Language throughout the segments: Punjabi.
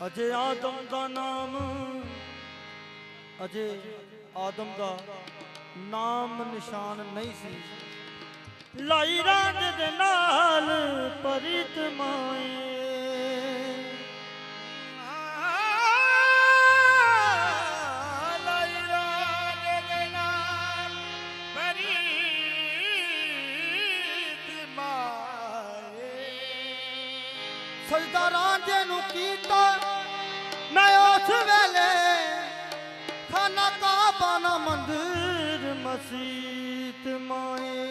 ਅਜੇ ਆਦਮ ਦਾ ਨਾਮ, ਅਜੇ ਆਦਮ ਦਾ ਨਾਮ ਨਿਸ਼ਾਨ ਨਹੀਂ ਸੀ। ਲਾਈ ਰਾਂਝ ਦੇ ਨਾਲ ਪ੍ਰੀਤ ਮਾਏ, ਲਾਈ ਰਾਂਝ ਦੇ ਨਾਲ ਪ੍ਰੀਤ ਮਾਏ। ਸਜਦਾ ਰਾਂਝੇ ਨੂੰ ਕੀਤਾ ਮੈਂ ਉਸ ਵੇਲੇ, ਖਾਨਾ ਕਾਬਾ ਨਾ ਮੰਦਿਰ ਮਸੀਤ ਮਾਏ।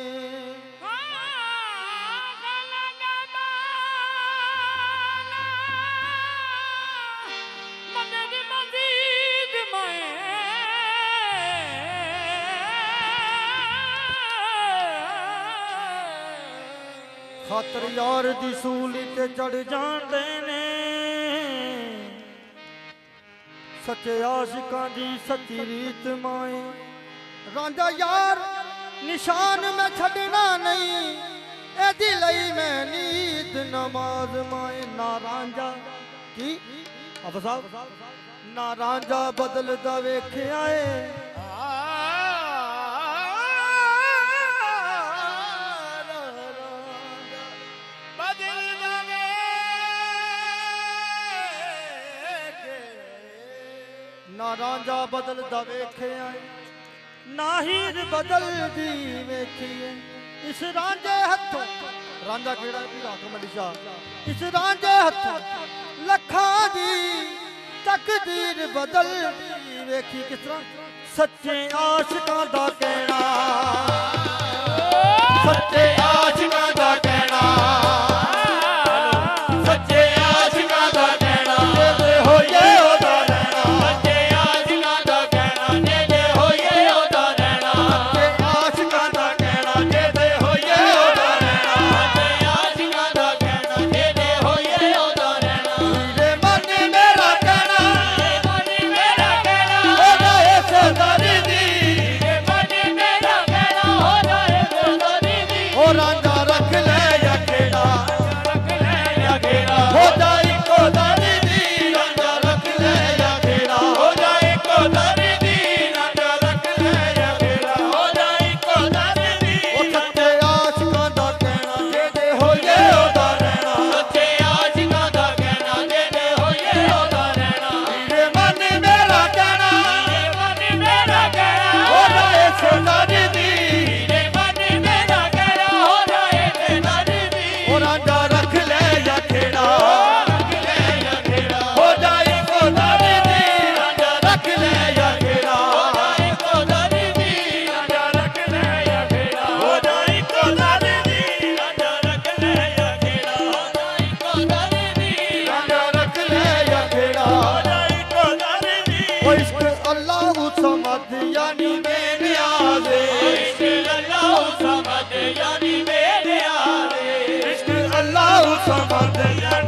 ਖਾਤਰ ਯਾਰ ਦੀ ਸੂਲੀ ਤੇ ਚੜ ਜਾਂਦੇ ਨੇ, ਸੱਚੇ ਆਸ਼ਿਕਾਂ ਦੀ ਸੱਚੀ ਰੀਤ ਮਾਏ। ਰਾਂਝਾ ਯਾਰ ਨਿਸ਼ਾਨ ਮੈਂ ਛੱਡਣਾ ਨਹੀਂ, ਇਹਦੀ ਲਈ ਮੈਂ ਨੀਤ ਨਮਾਜ਼ ਮਾਏ। ਨਾ ਰਾਂਝਾ ਕੀ ਅਬ ਸਾਹਿਬ, ਨਾ ਰਾਂਝਾ ਬਦਲਦਾ ਵੇਖਿਆ ਏ, ਨਾ ਰਾਂਝਾ ਬਦਲਦਾ ਵੇਖਿਆ, ਨਾ ਹੀਰ ਬਦਲਦੀ ਵੇਖੀਏ। ਇਸ ਰਾਂਝੇ ਹੱਥੋਂ, ਰਾਂਝਾ ਕਿਹੜਾ ਵੀ ਰੱਖ ਮਲੀਸ਼ਾ, ਇਸ ਰਾਂਝੇ ਹੱਥੋਂ ਲੱਖਾਂ ਦੀ ਤਕਦੀਰ ਬਦਲਦੀ ਵੇਖੀ। ਕਿਸ ਤਰ੍ਹਾਂ ਸੱਚੇ ਆਸ਼ਿਕਾਂ ਦਾ ਕਹਿਣਾ, ਸੱਚੇ ਆਸ਼ਿਕਾਂ ਦਾ ਕਹਿਣਾ, ਸੱਚੇ ਆਸ਼ਿਕਾਂ ਦਾ ਕਹਿਣਾ, ਜੇ ਹੋਏ ਉਹਦਾ यानी मेरे आले, इश्क अल्लाह समद यानी